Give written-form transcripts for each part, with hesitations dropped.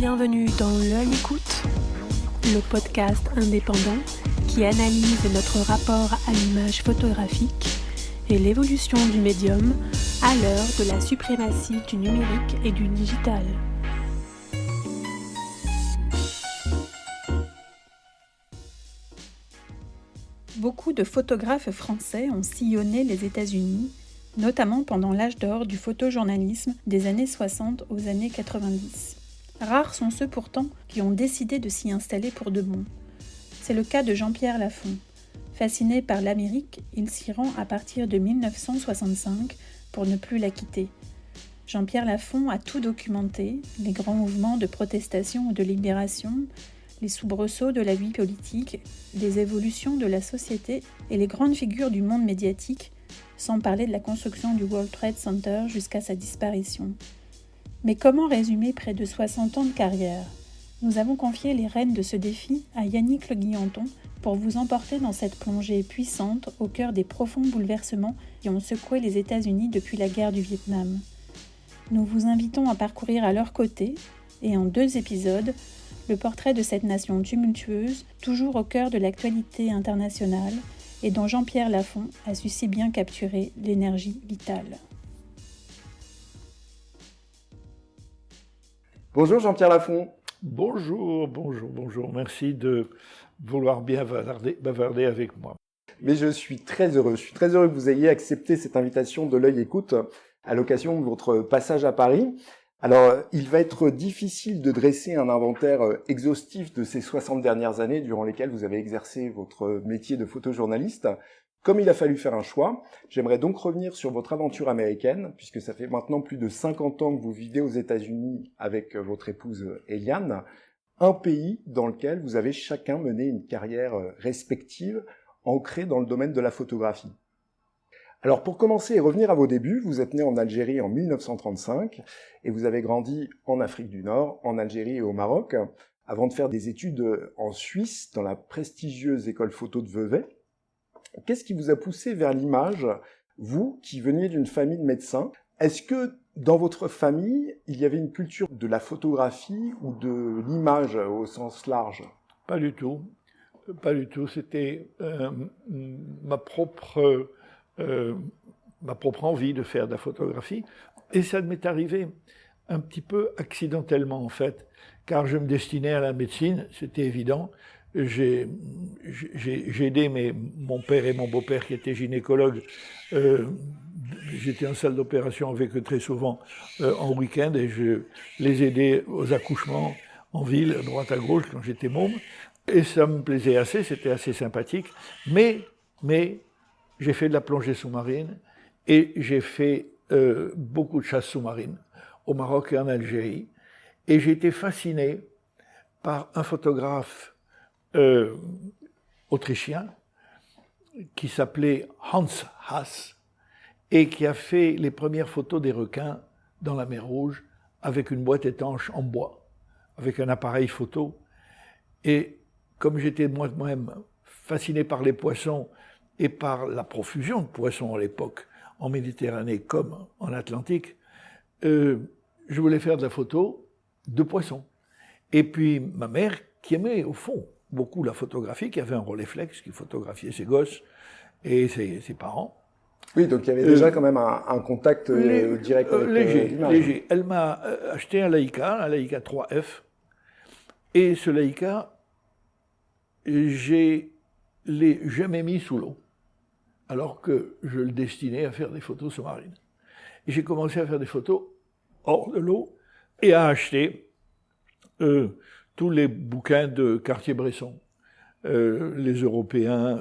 Bienvenue dans L'Œil Écoute, le podcast indépendant qui analyse notre rapport à l'image photographique et l'évolution du médium à l'heure de la suprématie du numérique et du digital. Beaucoup de photographes français ont sillonné les États-Unis, notamment pendant l'âge d'or du photojournalisme des années 60 aux années 90. Rares sont ceux pourtant qui ont décidé de s'y installer pour de bon. C'est le cas de Jean-Pierre Lafont. Fasciné par l'Amérique, il s'y rend à partir de 1965 pour ne plus la quitter. Jean-Pierre Lafont a tout documenté, les grands mouvements de protestation ou de libération, les soubresauts de la vie politique, les évolutions de la société et les grandes figures du monde médiatique, sans parler de la construction du World Trade Center jusqu'à sa disparition. Mais comment résumer près de 60 ans de carrière ? Nous avons confié les rênes de ce défi à Yannick Le Guillanton pour vous emporter dans cette plongée puissante au cœur des profonds bouleversements qui ont secoué les États-Unis depuis la guerre du Vietnam. Nous vous invitons à parcourir à leur côté, et en 2 épisodes, le portrait de cette nation tumultueuse, toujours au cœur de l'actualité internationale, et dont Jean-Pierre Lafont a su si bien capturer l'énergie vitale. Bonjour Jean-Pierre Lafont. Bonjour. Merci de vouloir bien bavarder avec moi. Mais je suis très heureux que vous ayez accepté cette invitation de L'Œil Écoute à l'occasion de votre passage à Paris. Alors, il va être difficile de dresser un inventaire exhaustif de ces 60 dernières années durant lesquelles vous avez exercé votre métier de photojournaliste. Comme il a fallu faire un choix, j'aimerais donc revenir sur votre aventure américaine, puisque ça fait maintenant plus de 50 ans que vous vivez aux États-Unis avec votre épouse Eliane, un pays dans lequel vous avez chacun mené une carrière respective, ancrée dans le domaine de la photographie. Alors pour commencer et revenir à vos débuts, vous êtes né en Algérie en 1935 et vous avez grandi en Afrique du Nord, en Algérie et au Maroc, avant de faire des études en Suisse dans la prestigieuse école photo de Vevey. Qu'est-ce qui vous a poussé vers l'image, vous qui veniez d'une famille de médecins ? Est-ce que dans votre famille, il y avait une culture de la photographie ou de l'image au sens large ? Pas du tout. C'était ma propre envie de faire de la photographie. Et ça m'est arrivé un petit peu accidentellement, en fait, car je me destinais à la médecine, c'était évident. J'ai aidé mon père et mon beau-père qui étaient gynécologues. J'étais en salle d'opération avec eux très souvent en week-end et je les aidais aux accouchements en ville, à droite à gauche, quand j'étais môme. Et ça me plaisait assez, c'était assez sympathique. Mais j'ai fait de la plongée sous-marine et j'ai fait beaucoup de chasse sous-marine au Maroc et en Algérie. Et j'ai été fasciné par un photographe autrichien qui s'appelait Hans Haas et qui a fait les premières photos des requins dans la mer Rouge avec une boîte étanche en bois, avec un appareil photo. Et comme j'étais moi-même fasciné par les poissons et par la profusion de poissons à l'époque, en Méditerranée comme en Atlantique, je voulais faire de la photo de poissons. Et puis ma mère, qui aimait au fond beaucoup la photographie, qui avait un Rolleiflex, qui photographiait ses gosses et ses parents. Oui, donc il y avait déjà quand même un contact direct avec l'image. Léger. Elle m'a acheté un Leica 3F, et ce Leica, je l'ai jamais mis sous l'eau, alors que je le destinais à faire des photos sous-marines. Et j'ai commencé à faire des photos hors de l'eau et à acheter tous les bouquins de Cartier-Bresson, les Européens,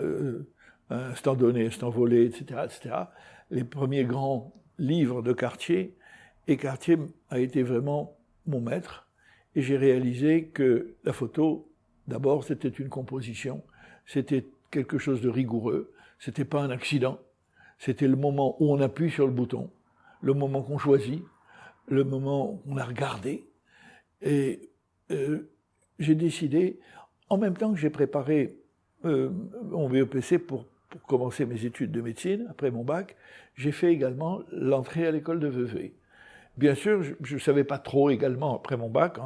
Instant donné, Instant volé, etc., les premiers grands livres de Cartier. Et Cartier a été vraiment mon maître. Et j'ai réalisé que la photo, d'abord, c'était une composition, c'était quelque chose de rigoureux, c'était pas un accident, c'était le moment où on appuie sur le bouton, le moment qu'on choisit, le moment où on a regardé. Et j'ai décidé, en même temps que j'ai préparé mon BEPC pour commencer mes études de médecine, après mon bac, j'ai fait également l'entrée à l'école de Vevey. Bien sûr, je ne savais pas trop également, après mon bac,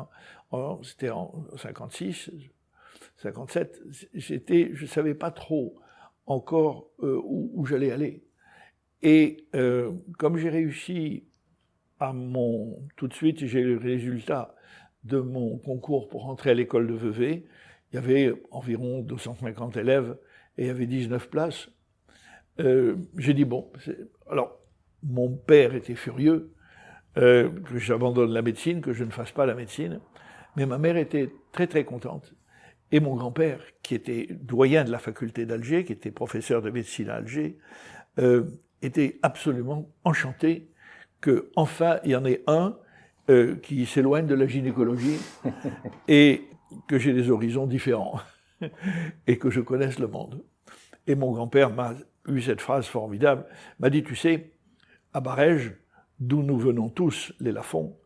c'était en 56, 57, je savais pas trop encore où j'allais aller. Et comme j'ai réussi tout de suite, j'ai eu le résultat de mon concours pour entrer à l'école de Vevey. Il y avait environ 250 élèves et il y avait 19 places. J'ai dit bon. Alors, mon père était furieux que j'abandonne la médecine, que je ne fasse pas la médecine. Mais ma mère était très très contente. Et mon grand-père, qui était doyen de la faculté d'Alger, qui était professeur de médecine à Alger, était absolument enchanté qu'enfin il y en ait un qui s'éloigne de la gynécologie et que j'ai des horizons différents et que je connaisse le monde. Et mon grand-père m'a eu cette phrase formidable, m'a dit, tu sais, à Barège, d'où nous venons tous, les Lafont,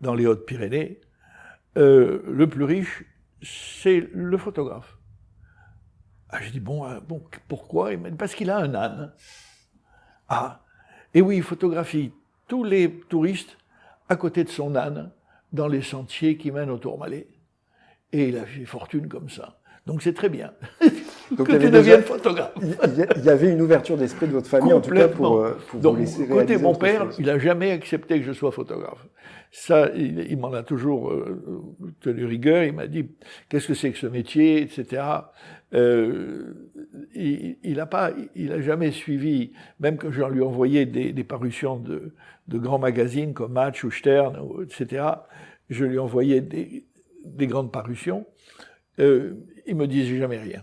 dans les Hautes-Pyrénées, le plus riche, c'est le photographe. Ah, j'ai dit, bon, pourquoi? Il m'a dit, parce qu'il a un âne. Ah, et oui, il photographie tous les touristes à côté de son âne dans les sentiers qui mènent au Tourmalet. Et il a fait fortune comme ça. Donc c'est très bien. Donc que tu deviennes photographe. Il y avait une ouverture d'esprit de votre famille, en tout cas, pour donc, vous laisser côté réaliser mon autre père, chose. il n'a jamais accepté que je sois photographe. Ça, il m'en a toujours tenu rigueur. Il m'a dit, qu'est-ce que c'est que ce métier, etc. Il a jamais suivi, même que j'en lui envoyais des parutions de grands magazines comme Match ou Stern, etc. Je lui envoyais des grandes parutions. Il me disait jamais rien.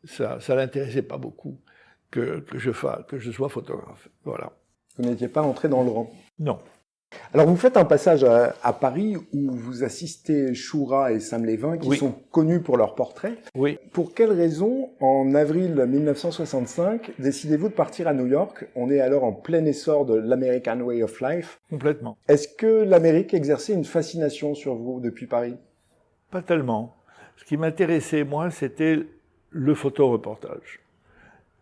Ça l'intéressait pas beaucoup que je sois photographe. Voilà. Vous n'étiez pas entré dans le rang. Non. Alors vous faites un passage à Paris où vous assistez Choura et Sam Lévin, qui sont connus pour leurs portraits. Oui. Pour quelle raison, en avril 1965, décidez-vous de partir à New York? On est alors en plein essor de l'American Way of Life. Complètement. Est-ce que l'Amérique exerçait une fascination sur vous depuis Paris? Pas tellement. Ce qui m'intéressait, moi, c'était le photoreportage.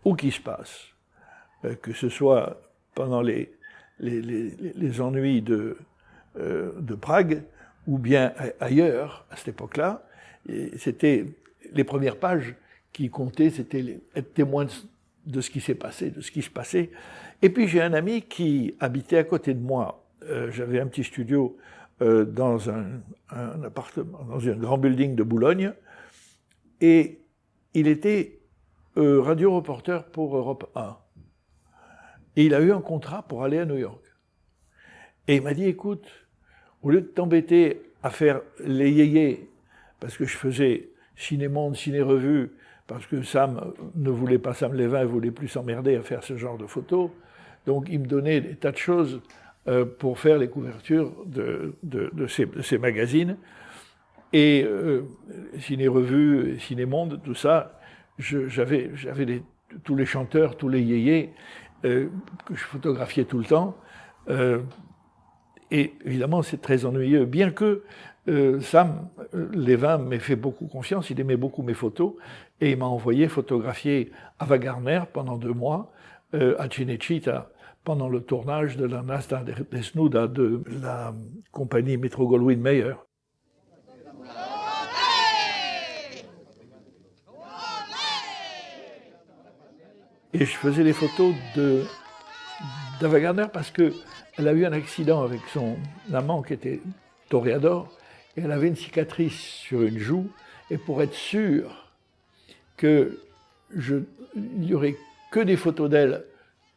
Où qu'il se passe. Que ce soit pendant les ennuis de Prague, ou bien ailleurs, à cette époque-là. C'était les premières pages qui comptaient, c'était être témoin de ce qui s'est passé, de ce qui se passait. Et puis j'ai un ami qui habitait à côté de moi. J'avais un petit studio dans un appartement, dans un grand building de Boulogne, et il était radio-reporter pour Europe 1. Et il a eu un contrat pour aller à New York. Et il m'a dit, écoute, au lieu de t'embêter à faire les yéyés, parce que je faisais Ciné-Monde, Ciné-Revue, parce que Sam ne voulait pas, Sam Lévin ne voulait plus s'emmerder à faire ce genre de photos, donc il me donnait des tas de choses pour faire les couvertures de ces magazines. Et Ciné-Revue, Ciné-Monde, tout ça, j'avais tous les chanteurs, tous les yéyés, que je photographiais tout le temps. Et évidemment, c'est très ennuyeux. Bien que Sam Lévin m'ait fait beaucoup confiance, il aimait beaucoup mes photos, et il m'a envoyé photographier Ava Gardner pendant 2 mois à Cinecittà, pendant le tournage de la Nasta Desnuda de la compagnie Metro-Goldwyn-Mayer. Et je faisais les photos d'Ava Gardner parce qu'elle a eu un accident avec son amant qui était toréador, et elle avait une cicatrice sur une joue, et pour être sûr qu'il n'y aurait que des photos d'elle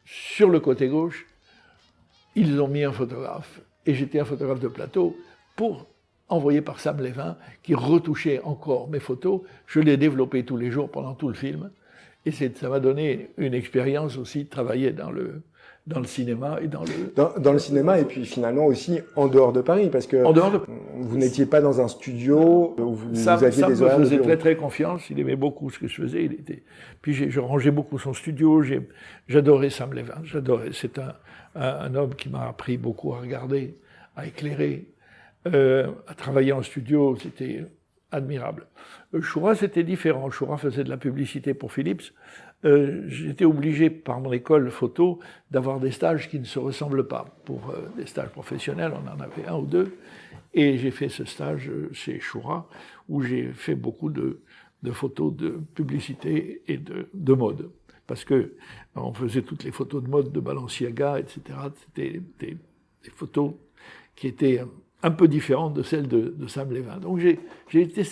sur le côté gauche, ils ont mis un photographe. Et j'étais un photographe de plateau envoyé par Sam Lévin, qui retouchait encore mes photos. Je les développais tous les jours pendant tout le film. Et ça m'a donné une expérience aussi de travailler dans le cinéma et dans le cinéma, et puis finalement aussi en dehors de Paris, parce que vous n'étiez pas dans un studio où vous aviez des horaires. Sam me faisait très très confiance, il aimait beaucoup ce que je faisais. Puis je rangeais beaucoup son studio, j'adorais Sam Lévin, c'est un homme qui m'a appris beaucoup à regarder, à éclairer, à travailler en studio, c'était admirable. Choura, c'était différent. Choura faisait de la publicité pour Philips. J'étais obligé, par mon école photo, d'avoir des stages qui ne se ressemblent pas. Pour des stages professionnels, on en avait 1 ou 2. Et j'ai fait ce stage chez Shura, où j'ai fait beaucoup de photos de publicité et de mode. Parce que on faisait toutes les photos de mode de Balenciaga, etc. C'était des photos qui étaient un peu différentes de celles de Sam Levin. Donc j'ai été...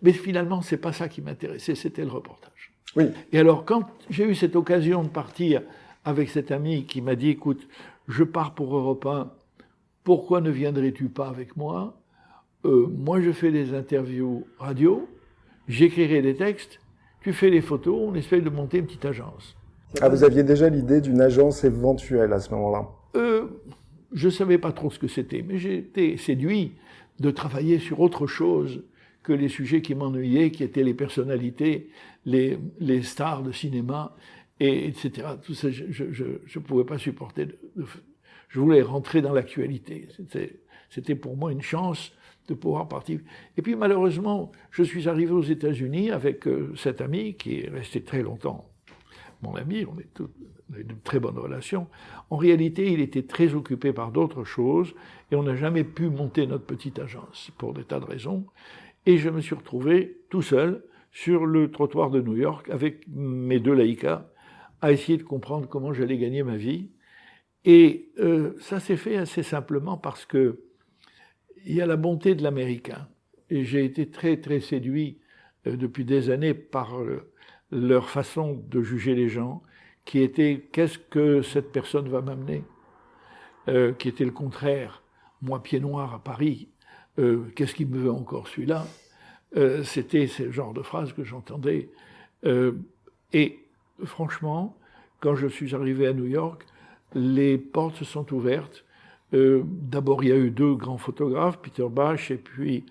Mais finalement, c'est pas ça qui m'intéressait, c'était le reportage. Oui. Et alors, quand j'ai eu cette occasion de partir avec cet ami qui m'a dit, écoute, je pars pour Europe 1, pourquoi ne viendrais-tu pas avec moi? Moi, je fais des interviews radio, j'écrirai des textes, tu fais les photos, on essaie de monter une petite agence. Ah, vous aviez déjà l'idée d'une agence éventuelle à ce moment-là? Je ne savais pas trop ce que c'était, mais j'ai été séduit de travailler sur autre chose que les sujets qui m'ennuyaient, qui étaient les personnalités, les stars de cinéma, etc. Tout ça, je ne pouvais pas supporter. Je voulais rentrer dans l'actualité. C'était pour moi une chance de pouvoir partir. Et puis malheureusement, je suis arrivé aux États-Unis avec cet ami qui est resté très longtemps mon ami, on a de très bonnes relations. En réalité, il était très occupé par d'autres choses et on n'a jamais pu monter notre petite agence pour des tas de raisons. Et je me suis retrouvé tout seul sur le trottoir de New York avec mes 2 Leica à essayer de comprendre comment j'allais gagner ma vie. Et ça s'est fait assez simplement parce que il y a la bonté de l'Américain. Et j'ai été très, très séduit depuis des années par leur façon de juger les gens, qui était « qu'est-ce que cette personne va m'amener ?» qui était le contraire. Moi, pied noir à Paris, qu'est-ce qu'il me veut encore celui-là? C'était ce genre de phrase que j'entendais. Et franchement, quand je suis arrivé à New York, les portes se sont ouvertes. D'abord, il y a eu 2 grands photographes, Peter Bach et puis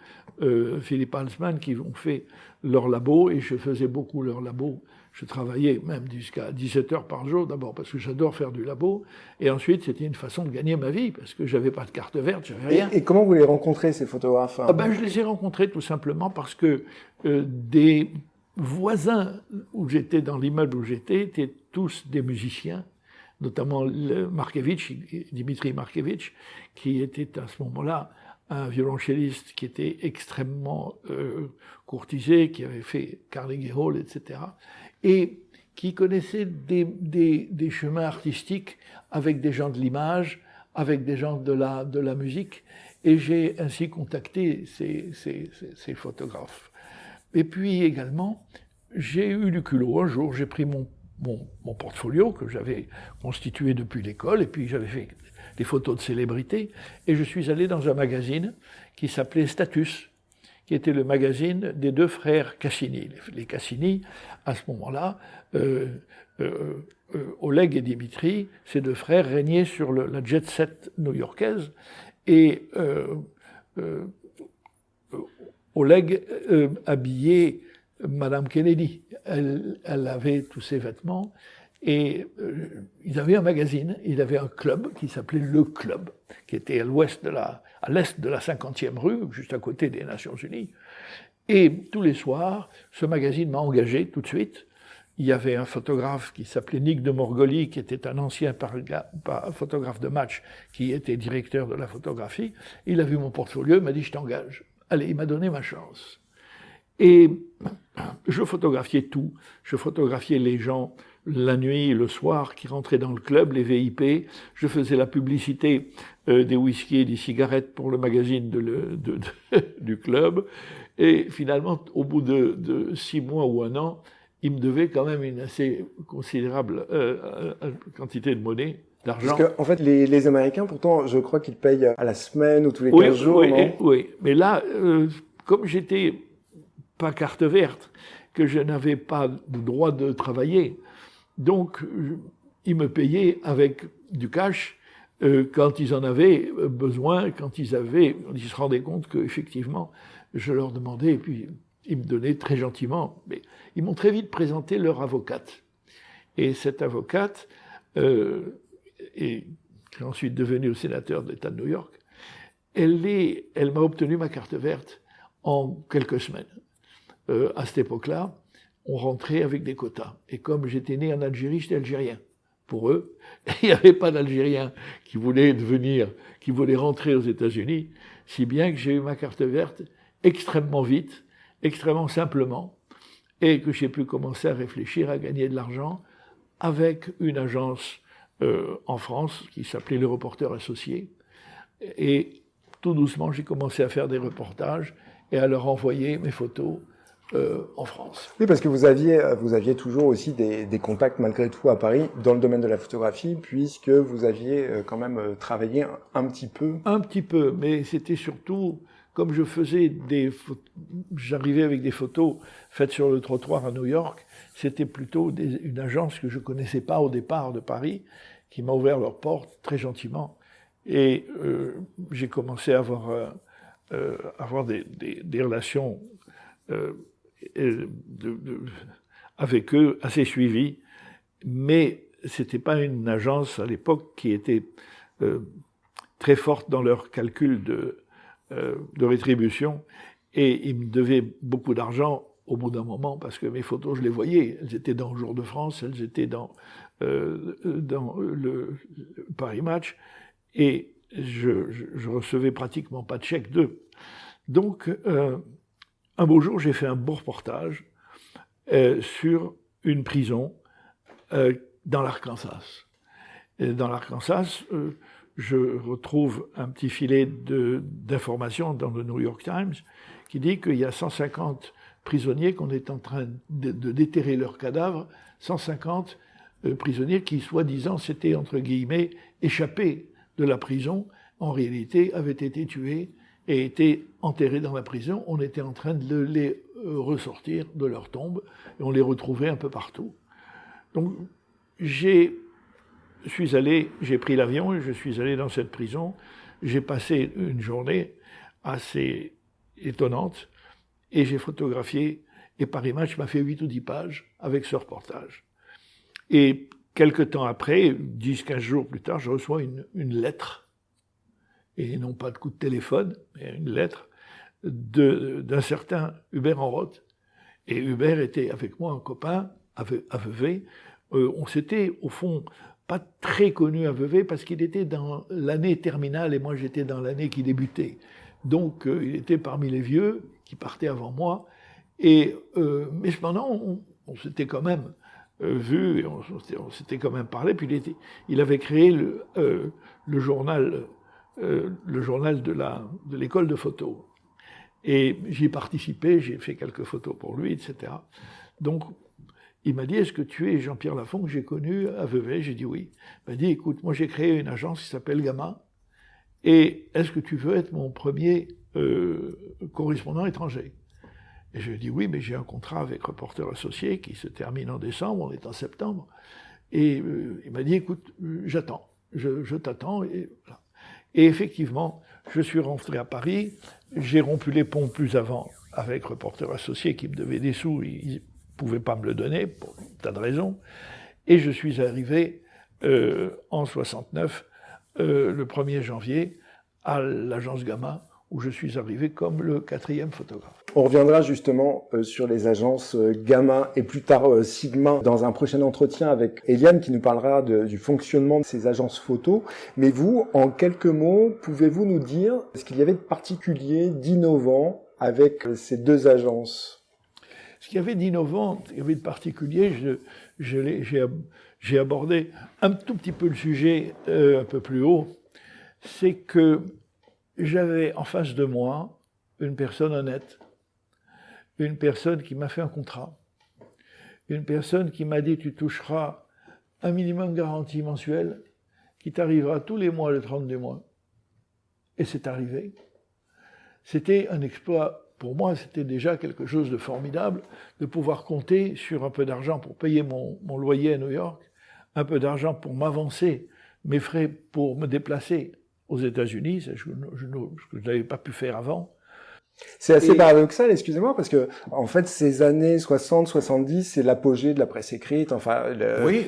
Philippe Halsman, qui ont fait leur labo, et je faisais beaucoup leur labo. Je travaillais même jusqu'à 17 heures par jour, d'abord parce que j'adore faire du labo, et ensuite c'était une façon de gagner ma vie, parce que j'avais pas de carte verte, j'avais rien. Et comment vous les rencontrez, ces photographes? Je les ai rencontrés tout simplement parce que des voisins où j'étais, dans l'immeuble où j'étais, étaient tous des musiciens, notamment Dimitri Markevitch, qui était à ce moment-là un violoncelliste qui était extrêmement courtisé, qui avait fait Carnegie Hall, etc., et qui connaissait des chemins artistiques avec des gens de l'image, avec des gens de la musique, et j'ai ainsi contacté ces photographes. Et puis également, j'ai eu du culot. Un jour, j'ai pris mon portfolio que j'avais constitué depuis l'école, et puis j'avais fait des photos de célébrités, et je suis allé dans un magazine qui s'appelait Status, qui était le magazine des 2 frères Cassini. Les Cassini, à ce moment-là, Oleg et Dimitri, ces 2 frères régnaient sur la jet-set new-yorkaise, et Oleg habillait Madame Kennedy. Elle avait tous ses vêtements, et ils avaient un magazine, il avait un club qui s'appelait Le Club, qui était à l'est de la 50e rue, juste à côté des Nations Unies. Et tous les soirs, ce magazine m'a engagé tout de suite. Il y avait un photographe qui s'appelait Nick de Morgoli, qui était un ancien photographe de match, qui était directeur de la photographie. Il a vu mon portfolio, il m'a dit « je t'engage ». Allez, il m'a donné ma chance. Et je photographiais tout. Je photographiais les gens la nuit et le soir qui rentraient dans le club, les VIP. Je faisais la publicité des whisky et des cigarettes pour le magazine du club. Et finalement, au bout de 6 mois ou 1 an, il me devait quand même une assez considérable quantité de monnaie, d'argent. Parce qu'en fait, les Américains, pourtant, je crois qu'ils payent à la semaine ou tous les 15 jours, non? Oui, mais là, comme j'étais pas carte verte, que je n'avais pas le droit de travailler, donc ils me payaient avec du cash quand ils en avaient besoin, quand ils se rendaient compte qu'effectivement, je leur demandais, et puis ils me donnaient très gentiment, mais ils m'ont très vite présenté leur avocate. Et cette avocate est ensuite devenue le sénateur de l'État de New York. Elle m'a obtenu ma carte verte en quelques semaines. À cette époque-là, on rentrait avec des quotas. Et comme j'étais né en Algérie, j'étais algérien. Pour eux, il n'y avait pas d'Algériens qui voulaient rentrer aux États-Unis. si bien que j'ai eu ma carte verte extrêmement vite, extrêmement simplement, et que j'ai pu commencer à réfléchir à gagner de l'argent avec une agence en France qui s'appelait Les Reporters Associés. Et tout doucement, j'ai commencé à faire des reportages et à leur envoyer mes photos en France. Oui, parce que vous aviez toujours aussi des contacts malgré tout à Paris dans le domaine de la photographie, puisque vous aviez quand même travaillé un petit peu. Un petit peu, mais c'était surtout, comme je faisais j'arrivais avec des photos faites sur le trottoir à New York, c'était plutôt une agence que je connaissais pas au départ de Paris, qui m'a ouvert leurs portes très gentiment. Et j'ai commencé à avoir des relations avec eux assez suivies, mais c'était pas une agence à l'époque qui était très forte dans leur calcul de rétribution, et ils me devaient beaucoup d'argent au bout d'un moment, parce que mes photos, je les voyais, elles étaient dans le Jour de France, elles étaient dans le Paris Match, et je recevais pratiquement pas de chèque d'eux. Donc, un beau jour, j'ai fait un beau reportage sur une prison dans l'Arkansas. Et dans l'Arkansas, je retrouve un petit filet d'informations dans le New York Times qui dit qu'il y a 150 prisonniers qu'on est en train de déterrer leurs cadavres, 150 prisonniers qui, soi-disant, s'étaient, entre guillemets, échappés de la prison, en réalité avaient été tués et étaient enterrés dans la prison. On était en train de les ressortir de leur tombe et on les retrouvait un peu partout. Donc j'ai pris l'avion et je suis allé dans cette prison. J'ai passé une journée assez étonnante et j'ai photographié, et Paris Match m'a fait 8 ou 10 pages avec ce reportage. Et quelque temps après, 10-15 jours plus tard, je reçois une lettre, et non pas de coup de téléphone, mais une lettre d'un certain Hubert Enroth. Et Hubert était avec moi un copain à Vevey. On s'était, au fond, pas très connus à Vevey parce qu'il était dans l'année terminale et moi j'étais dans l'année qui débutait. Donc il était parmi les vieux qui partaient avant moi. Et, mais cependant, on s'était quand même vu, et on s'était quand même parlé. Puis il avait créé le journal de l'école de photo. Et j'y ai participé, j'ai fait quelques photos pour lui, etc. Donc, il m'a dit, est-ce que tu es Jean-Pierre Lafont que j'ai connu à Vevey? J'ai dit oui. Il m'a dit, écoute, moi j'ai créé une agence qui s'appelle Gamma, et est-ce que tu veux être mon premier correspondant étranger? Et je lui ai dit oui, mais j'ai un contrat avec Reporters Associés qui se termine en décembre, on est en septembre. Et il m'a dit, écoute, j'attends, je t'attends. Et, voilà. Et effectivement, je suis rentré à Paris, j'ai rompu les ponts plus avant avec Reporters Associés qui me devaient des sous, ils ne pouvaient pas me le donner pour un tas de raisons. Et je suis arrivé en 69, le 1er janvier, à l'agence Gamma, où je suis arrivé comme le 4e photographe. On reviendra justement sur les agences Gamma et plus tard Sigma dans un prochain entretien avec Eliane qui nous parlera du fonctionnement de ces agences photo. Mais vous, en quelques mots, pouvez-vous nous dire ce qu'il y avait de particulier, d'innovant avec ces deux agences? Ce qu'il y avait d'innovant, ce qu'il y avait de particulier, j'ai abordé un tout petit peu le sujet un peu plus haut, c'est que j'avais en face de moi une personne honnête, une personne qui m'a fait un contrat, une personne qui m'a dit tu toucheras un minimum garantie mensuelle qui t'arrivera tous les mois le 30 du mois. Et c'est arrivé. C'était un exploit, pour moi c'était déjà quelque chose de formidable de pouvoir compter sur un peu d'argent pour payer mon loyer à New York, un peu d'argent pour m'avancer mes frais pour me déplacer aux États-Unis, ce que je n'avais pas pu faire avant. C'est assez paradoxal, excusez-moi, parce que en fait, ces années 60, 70, c'est l'apogée de la presse écrite. Enfin,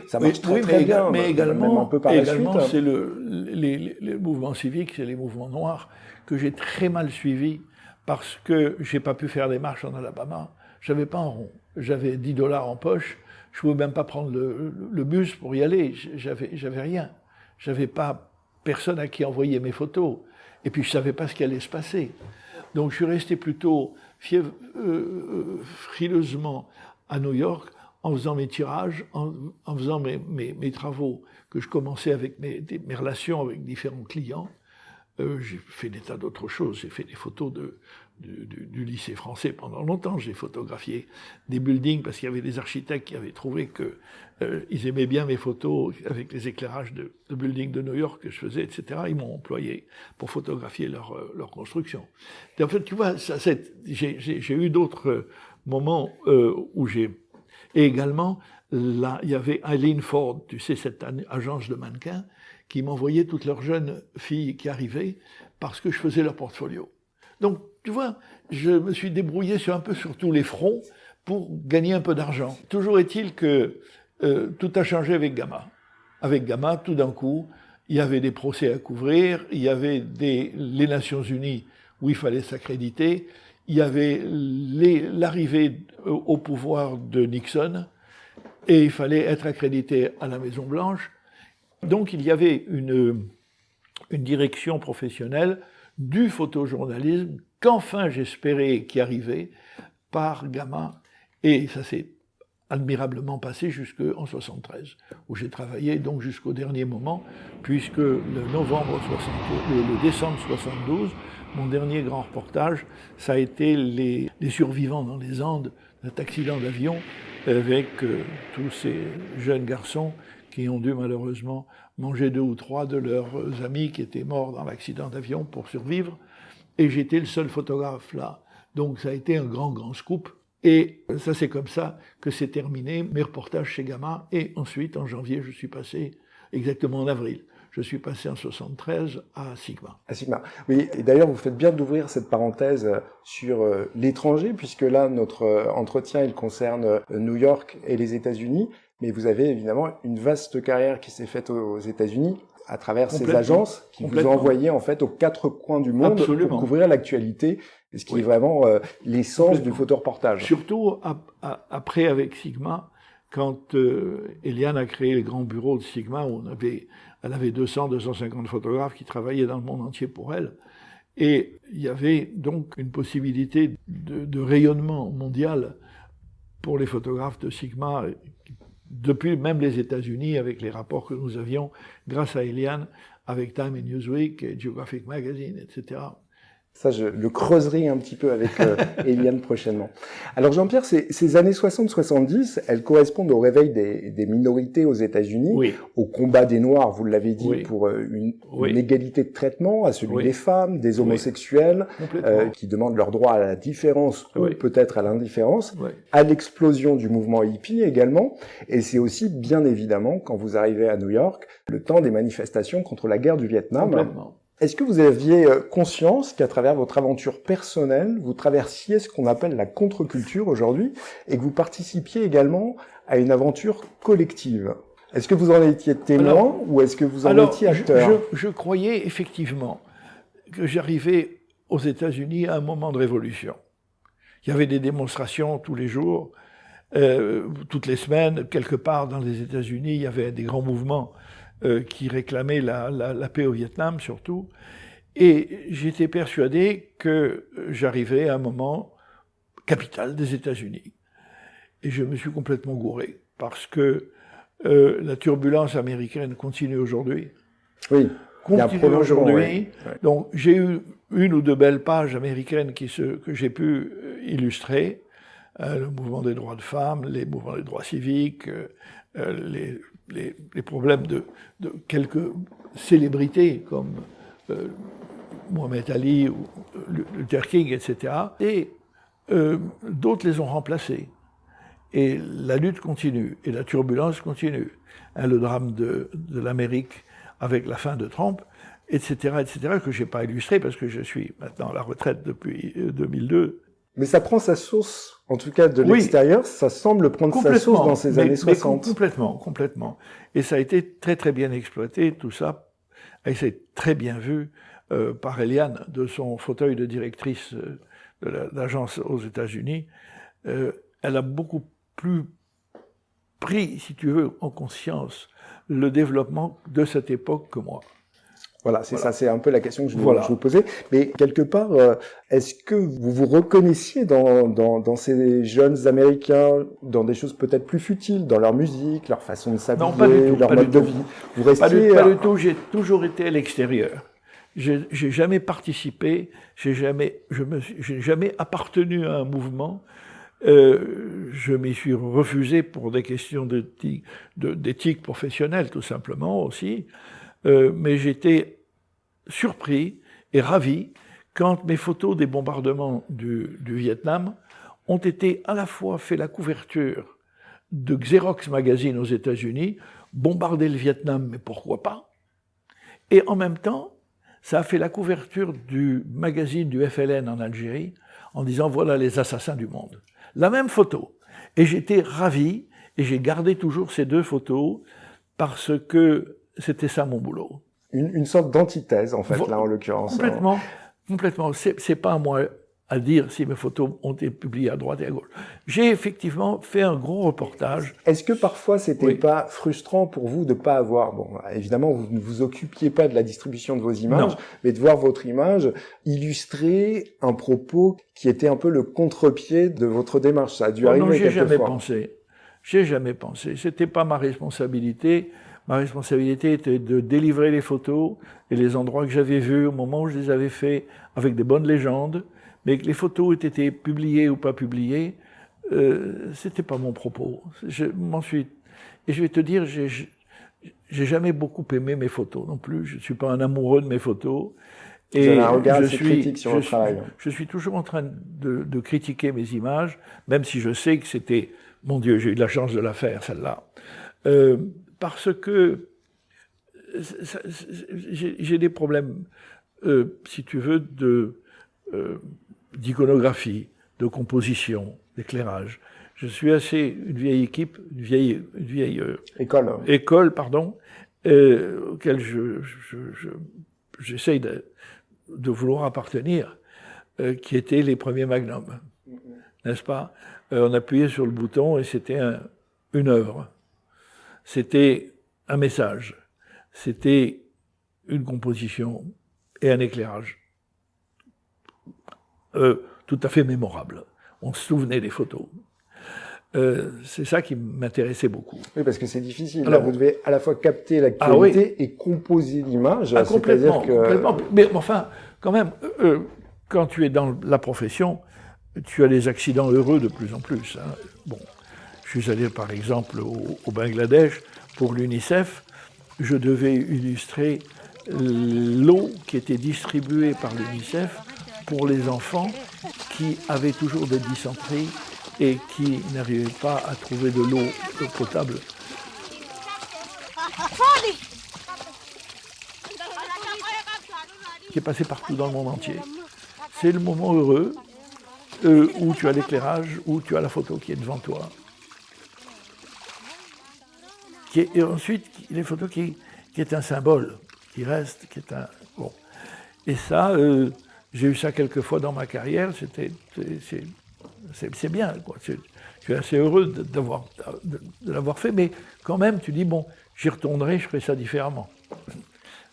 ça marche très bien. Mais également, même un peu par la suite. C'est les mouvements civiques, c'est les mouvements noirs que j'ai très mal suivis parce que j'ai pas pu faire des marches en Alabama. J'avais pas un rond. J'avais $10 en poche. Je pouvais même pas prendre le bus pour y aller. J'avais rien. J'avais pas personne à qui envoyer mes photos. Et puis je ne savais pas ce qui allait se passer. Donc je suis resté plutôt frileusement à New York en faisant mes tirages, en faisant mes travaux que je commençais avec mes relations avec différents clients. J'ai fait des tas d'autres choses. J'ai fait des photos du lycée français pendant longtemps. J'ai photographié des buildings parce qu'il y avait des architectes qui avaient trouvé qu'ils aimaient bien mes photos avec les éclairages de buildings de New York que je faisais, etc. Ils m'ont employé pour photographier leur construction. Et en fait, tu vois, j'ai eu d'autres moments où j'ai... Et également, là, il y avait Eileen Ford, tu sais, cette agence de mannequins, qui m'envoyait toutes leurs jeunes filles qui arrivaient parce que je faisais leur portfolio. Donc, tu vois, je me suis débrouillé un peu sur tous les fronts pour gagner un peu d'argent. Toujours est-il que tout a changé avec Gamma. Avec Gamma, tout d'un coup, il y avait des procès à couvrir, il y avait les Nations Unies où il fallait s'accréditer, il y avait l'arrivée au pouvoir de Nixon et il fallait être accrédité à la Maison-Blanche. Donc il y avait une direction professionnelle du photojournalisme qu'enfin j'espérais qui arrivait par Gamma. Et ça s'est admirablement passé jusqu'en 73, où j'ai travaillé donc jusqu'au dernier moment, puisque le décembre 72, mon dernier grand reportage, ça a été les survivants dans les Andes d'un accident d'avion avec tous ces jeunes garçons qui ont dû malheureusement manger 2 ou 3 de leurs amis qui étaient morts dans l'accident d'avion pour survivre. Et j'étais le seul photographe là. Donc ça a été un grand scoop. Et ça, c'est comme ça que c'est terminé mes reportages chez Gamma. Et ensuite, en janvier, je suis passé, exactement en avril, je suis passé en 73 à Sigma. À Sigma. Oui, et d'ailleurs, vous faites bien d'ouvrir cette parenthèse sur l'étranger, puisque là, notre entretien, il concerne New York et les États-Unis. Mais vous avez évidemment une vaste carrière qui s'est faite aux États-Unis à travers ces agences qui vous ont envoyé en fait aux 4 coins du monde pour couvrir l'actualité, ce qui est vraiment l'essence du photoreportage. Surtout après avec Sigma, quand Eliane a créé les grands bureaux de Sigma, où elle avait 200-250 photographes qui travaillaient dans le monde entier pour elle. Et il y avait donc une possibilité de rayonnement mondial pour les photographes de Sigma, depuis même les États-Unis, avec les rapports que nous avions grâce à Eliane, avec Time et Newsweek et Geographic Magazine, etc. Ça, je le creuserai un petit peu avec Eliane prochainement. Alors Jean-Pierre, ces années 60-70, elles correspondent au réveil des minorités aux États-Unis, oui, au combat des Noirs, vous l'avez dit, oui, pour une oui, égalité de traitement, à celui oui, des femmes, des homosexuels, qui demandent leur droit à la différence ou oui, peut-être à l'indifférence, oui, à l'explosion du mouvement hippie également. Et c'est aussi, bien évidemment, quand vous arrivez à New York, le temps des manifestations contre la guerre du Vietnam. complètement. Est-ce que vous aviez conscience qu'à travers votre aventure personnelle, vous traversiez ce qu'on appelle la contre-culture aujourd'hui et que vous participiez également à une aventure collective? Est-ce que vous en étiez témoin ou est-ce que vous en étiez acteur? Je croyais effectivement que j'arrivais aux États-Unis à un moment de révolution. Il y avait des démonstrations tous les jours, toutes les semaines, quelque part dans les États-Unis, il y avait des grands mouvements qui réclamaient la paix au Vietnam surtout, et j'étais persuadé que j'arrivais à un moment capital des États-Unis. Et je me suis complètement gouré, parce que la turbulence américaine continue aujourd'hui. Oui, continue aujourd'hui. Ouais. Donc j'ai eu 1 ou 2 belles pages américaines que j'ai pu illustrer, le mouvement des droits de femmes, les mouvements des droits civiques, les problèmes de quelques célébrités comme Mohamed Ali ou Luther King, etc. Et d'autres les ont remplacés. Et la lutte continue, et la turbulence continue. Le drame de l'Amérique avec la fin de Trump, etc., que je n'ai pas illustré parce que je suis maintenant à la retraite depuis 2002. Mais ça prend sa source, en tout cas de l'extérieur, ça semble prendre sa source dans ces années 60. Complètement. Et ça a été très très bien exploité, tout ça. Et c'est très bien vu par Eliane de son fauteuil de directrice de l'agence aux États-Unis. Elle a beaucoup plus pris, si tu veux, en conscience le développement de cette époque que moi. Voilà, ça, c'est un peu la question que je vous posais. Mais quelque part, est-ce que vous vous reconnaissiez dans ces jeunes Américains, dans des choses peut-être plus futiles, dans leur musique, leur façon de s'habiller, leur mode de vie? Vous restiez... Pas du tout, j'ai toujours été à l'extérieur. J'ai jamais participé, j'ai jamais appartenu à un mouvement. Je m'y suis refusé pour des questions d'éthique professionnelle, tout simplement aussi. Mais j'étais surpris et ravi quand mes photos des bombardements du Vietnam ont été à la fois fait la couverture de Xerox Magazine aux États-Unis, bombarder le Vietnam, mais pourquoi pas? Et en même temps, ça a fait la couverture du magazine du FLN en Algérie, en disant voilà les assassins du monde. La même photo. Et j'étais ravi, et j'ai gardé toujours ces deux photos, parce que c'était ça mon boulot. Une sorte d'antithèse, en fait, là, en l'occurrence. Complètement. C'est pas à moi à dire si mes photos ont été publiées à droite et à gauche. J'ai effectivement fait un gros reportage. Est-ce que parfois c'était pas frustrant pour vous de pas avoir, bon, évidemment, vous ne vous occupiez pas de la distribution de vos images, mais de voir votre image illustrer un propos qui était un peu le contre-pied de votre démarche? Ça a dû arriver quelquefois. J'ai jamais pensé. C'était pas ma responsabilité. Ma responsabilité était de délivrer les photos et les endroits que j'avais vus au moment où je les avais faits avec des bonnes légendes, mais que les photos aient été publiées ou pas publiées, c'était pas mon propos. Et je vais te dire, j'ai jamais beaucoup aimé mes photos non plus. Je suis pas un amoureux de mes photos. Et vous avez un regard assez critique sur votre travail. Je suis toujours en train de critiquer mes images, même si je sais que c'était, mon Dieu, j'ai eu de la chance de la faire, celle-là. Parce que j'ai des problèmes, si tu veux, d'iconographie, de composition, d'éclairage. Je suis une vieille équipe, une vieille école, auquel j'essaye de vouloir appartenir, qui étaient les premiers Magnum, n'est-ce pas? On appuyait sur le bouton et c'était une œuvre. C'était un message, c'était une composition et un éclairage tout à fait mémorable. On se souvenait des photos. C'est ça qui m'intéressait beaucoup. Oui, parce que c'est difficile. Alors, là, vous devez à la fois capter l'actualité et composer l'image. Complètement. Mais enfin, quand même, quand tu es dans la profession, tu as des accidents heureux de plus en plus. Hein. Bon. Je suis allé, par exemple, au Bangladesh pour l'UNICEF. Je devais illustrer l'eau qui était distribuée par l'UNICEF pour les enfants qui avaient toujours des dysenteries et qui n'arrivaient pas à trouver de l'eau potable. Qui est passé partout dans le monde entier. C'est le moment heureux où tu as l'éclairage, où tu as la photo qui est devant toi. Et ensuite, les photos qui est un symbole, qui reste, qui est un... Bon. Et ça, j'ai eu ça quelques fois dans ma carrière, c'est bien, quoi. Je suis assez heureux de l'avoir fait, mais quand même, tu dis, bon, j'y retournerai, je ferai ça différemment.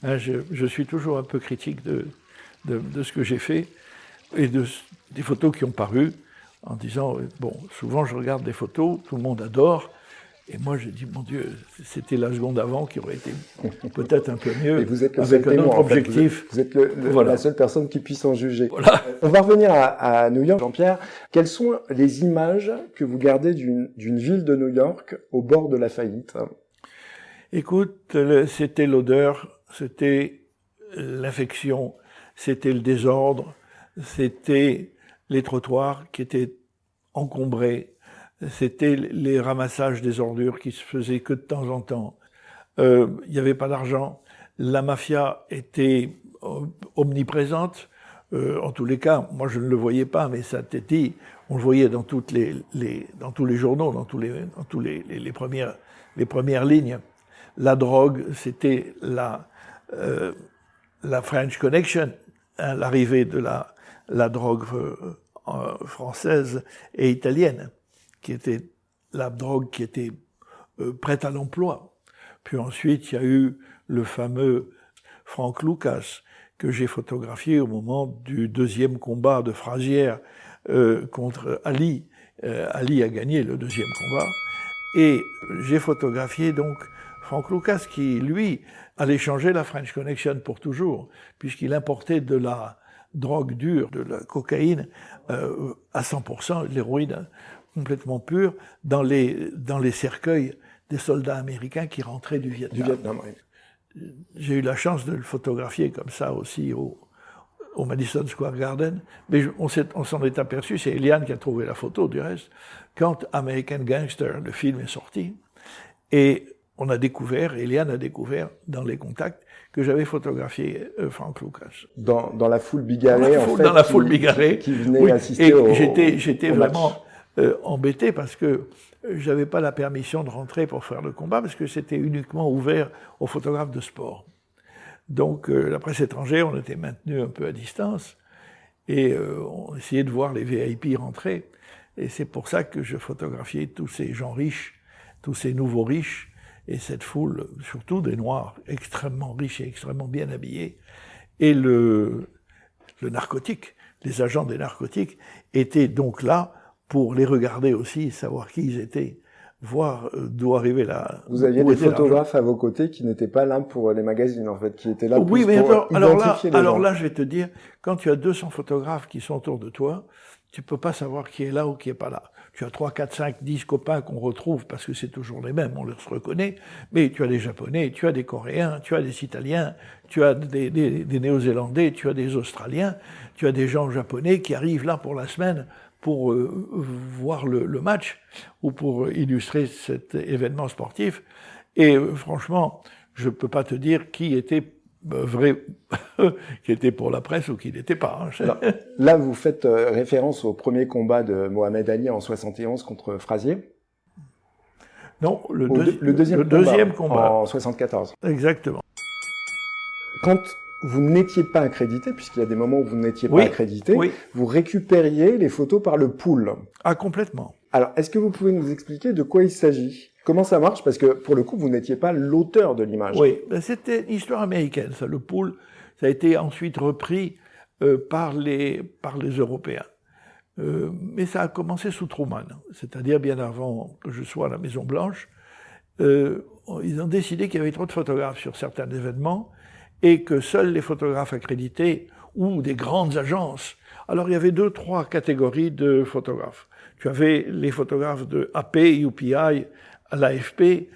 Hein, je suis toujours un peu critique de ce que j'ai fait et des photos qui ont paru, en disant, bon, souvent je regarde des photos, tout le monde adore, et moi, je dis, mon Dieu, c'était la seconde avant qui aurait été peut-être un peu mieux, et vous êtes avec un autre objectif. Vous êtes la seule personne qui puisse en juger. Voilà. On va revenir à New York, Jean-Pierre. Quelles sont les images que vous gardez d'une ville de New York au bord de la faillite? Écoute, c'était l'odeur, c'était l'infection, c'était le désordre, c'était les trottoirs qui étaient encombrés, c'était les ramassages des ordures qui se faisaient que de temps en temps. Il n'y avait pas d'argent. La mafia était omniprésente. En tous les cas, moi je ne le voyais pas, mais ça t'est dit. On le voyait dans tous les journaux, dans tous les premières lignes. La drogue, c'était la French Connection, hein, l'arrivée de la drogue française et italienne, qui était la drogue qui était prête à l'emploi. Puis ensuite, il y a eu le fameux Frank Lucas, que j'ai photographié au moment du deuxième combat de Frazier contre Ali. Ali a gagné le deuxième combat. Et j'ai photographié donc Frank Lucas qui, lui, allait changer la French Connection pour toujours, puisqu'il importait de la drogue dure, de la cocaïne à 100%, de l'héroïne complètement pure, dans les cercueils des soldats américains qui rentraient du Vietnam. Du Vietnam, oui. J'ai eu la chance de le photographier comme ça aussi au Madison Square Garden, mais on s'en est aperçu, c'est Eliane qui a trouvé la photo du reste, quand American Gangster, le film est sorti, et on a découvert, Eliane a découvert dans les contacts que j'avais photographié Frank Lucas. Dans la foule bigarrée, dans la foule bigarrée, qui venait oui, assister et j'étais au vraiment embêté parce que j'avais pas la permission de rentrer pour faire le combat parce que c'était uniquement ouvert aux photographes de sport. Donc la presse étrangère, on était maintenu un peu à distance et on essayait de voir les VIP rentrer. Et c'est pour ça que je photographiais tous ces gens riches, tous ces nouveaux riches, et cette foule, surtout des Noirs, extrêmement riches et extrêmement bien habillés. Et le narcotique, les agents des narcotiques, étaient donc là pour les regarder aussi, savoir qui ils étaient, voir d'où arrivait la... Vous aviez des photographes à vos côtés qui n'étaient pas là pour les magazines, en fait, qui étaient là oui, mais pour identifier les gens. Alors là, je vais te dire, quand tu as 200 photographes qui sont autour de toi, tu peux pas savoir qui est là ou qui est pas là. Tu as 3, 4, 5, 10 copains qu'on retrouve parce que c'est toujours les mêmes, on les reconnaît, mais tu as des Japonais, tu as des Coréens, tu as des Italiens, tu as des Néo-Zélandais, tu as des Australiens, tu as des gens japonais qui arrivent là pour la semaine pour voir le match ou pour illustrer cet événement sportif. Et franchement, je peux pas te dire qui était vrai, qui était pour la presse ou qui n'était pas. Hein. Alors, là, vous faites référence au premier combat de Mohamed Ali en 71 contre Frazier. Non, le deuxième combat en 74. Exactement. Quand vous n'étiez pas accrédité, puisqu'il y a des moments où vous n'étiez pas accrédité, vous récupériez les photos par le pool. Ah, complètement. Alors, est-ce que vous pouvez nous expliquer de quoi il s'agit ? Comment ça marche ? Parce que, pour le coup, vous n'étiez pas l'auteur de l'image. Oui, c'était une histoire américaine, ça. Le pool, ça a été ensuite repris par les Européens. Mais ça a commencé sous Truman, c'est-à-dire bien avant que je sois à la Maison-Blanche. Ils ont décidé qu'il y avait trop de photographes sur certains événements et que seuls les photographes accrédités ou des grandes agences. Alors, il y avait 2, 3 catégories de photographes. Tu avais les photographes de AP, UPI, à l'AFP,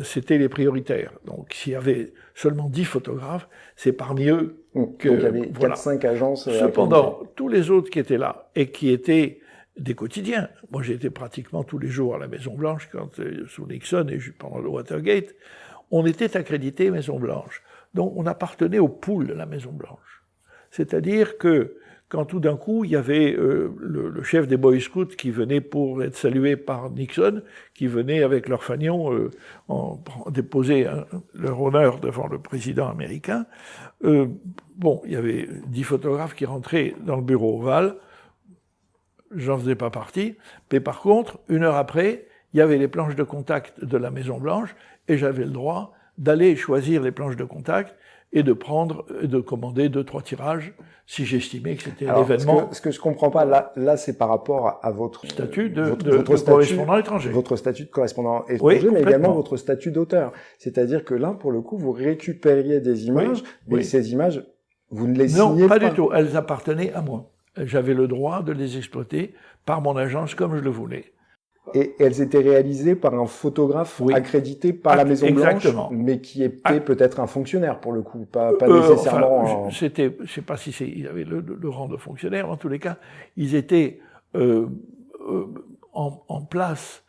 c'était les prioritaires. Donc, s'il y avait seulement 10 photographes, c'est parmi eux que... Donc, il y avait 4-5 agences. Cependant, tous les autres qui étaient là, et qui étaient des quotidiens, moi j'étais pratiquement tous les jours à la Maison-Blanche, sous Nixon et pendant le Watergate, on était accrédité Maison-Blanche. Donc, on appartenait au pool de la Maison-Blanche. C'est-à-dire que quand tout d'un coup, il y avait le chef des Boy Scouts qui venait pour être salué par Nixon, qui venait avec leur fanion déposer leur honneur devant le président américain. Bon, il y avait 10 photographes qui rentraient dans le bureau ovale, j'en faisais pas partie, mais par contre, 1 heure après, il y avait les planches de contact de la Maison-Blanche, et j'avais le droit d'aller choisir les planches de contact et de commander 2-3 tirages si j'estimais que c'était un événement. Ce que je comprends pas, là c'est par rapport à votre statut de correspondant étranger. Votre statut de correspondant étranger, mais également votre statut d'auteur. C'est-à-dire que là, pour le coup, vous récupériez des images, mais ces images, vous ne les signiez pas. Non, pas du tout. Elles appartenaient à moi. J'avais le droit de les exploiter par mon agence comme je le voulais. Et elles étaient réalisées par un photographe accrédité par la Maison-Blanche, mais qui était peut-être un fonctionnaire, pour le coup, pas nécessairement... Je sais pas si il avait le rang de fonctionnaire, en tous les cas, ils étaient en place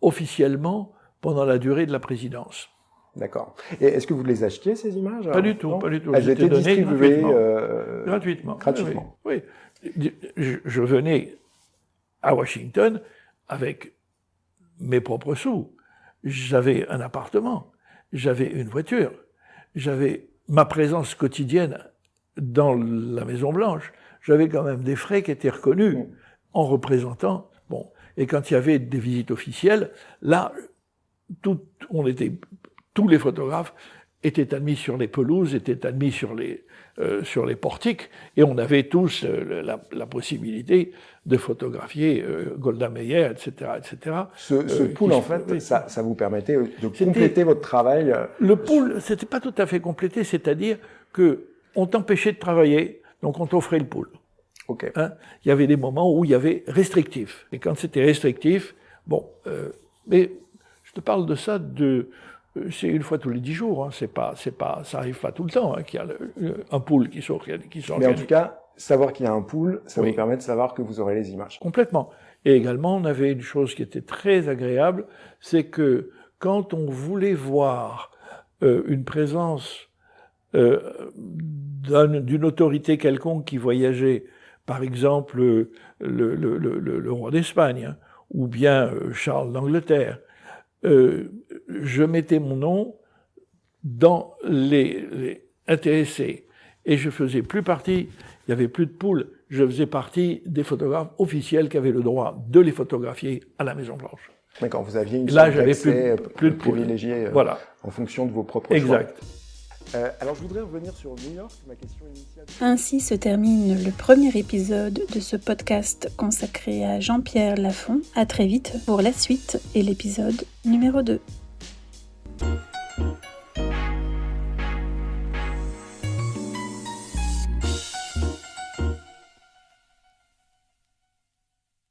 officiellement pendant la durée de la présidence. D'accord. Et est-ce que vous les achetiez, ces images ? Pas du tout, pas du tout. Elles étaient distribuées gratuitement. Oui. Je venais à Washington avec mes propres sous. J'avais un appartement, j'avais une voiture, j'avais ma présence quotidienne dans la Maison-Blanche. J'avais quand même des frais qui étaient reconnus en représentant. Bon, et quand il y avait des visites officielles, là, tous les photographes étaient admis sur les pelouses, étaient admis sur les portiques, et on avait tous la possibilité de photographier Golda Meir, etc., etc. Ce pool, en fait, ça vous permettait de compléter votre travail. Le pool, c'était pas tout à fait complété, c'est-à-dire que on t'empêchait de travailler, donc on t'offrait le pool. Ok. Hein, il y avait des moments où il y avait restrictif, et quand c'était restrictif, bon, mais je te parle de ça c'est une fois tous les 10 jours, hein, ça arrive pas tout le temps, hein, qu'il y a un pool qui sort. Mais en tout cas, savoir qu'il y a un pool, ça Oui. vous permet de savoir que vous aurez les images. Complètement. Et également, on avait une chose qui était très agréable, c'est que quand on voulait voir une présence d'une autorité quelconque qui voyageait, par exemple le roi d'Espagne, hein, ou bien Charles d'Angleterre, je mettais mon nom dans les intéressés. Et je faisais plus partie, il n'y avait plus de pool, je faisais partie des photographes officiels qui avaient le droit de les photographier à la Maison-Blanche. D'accord, vous aviez une Là, sorte j'avais d'accès plus de privilégié voilà. En fonction de vos propres Exact. choix. Alors, je voudrais revenir sur New York, ma question initiale. Ainsi se termine le premier épisode de ce podcast consacré à Jean-Pierre Lafont. À très vite pour la suite et l'épisode numéro 2.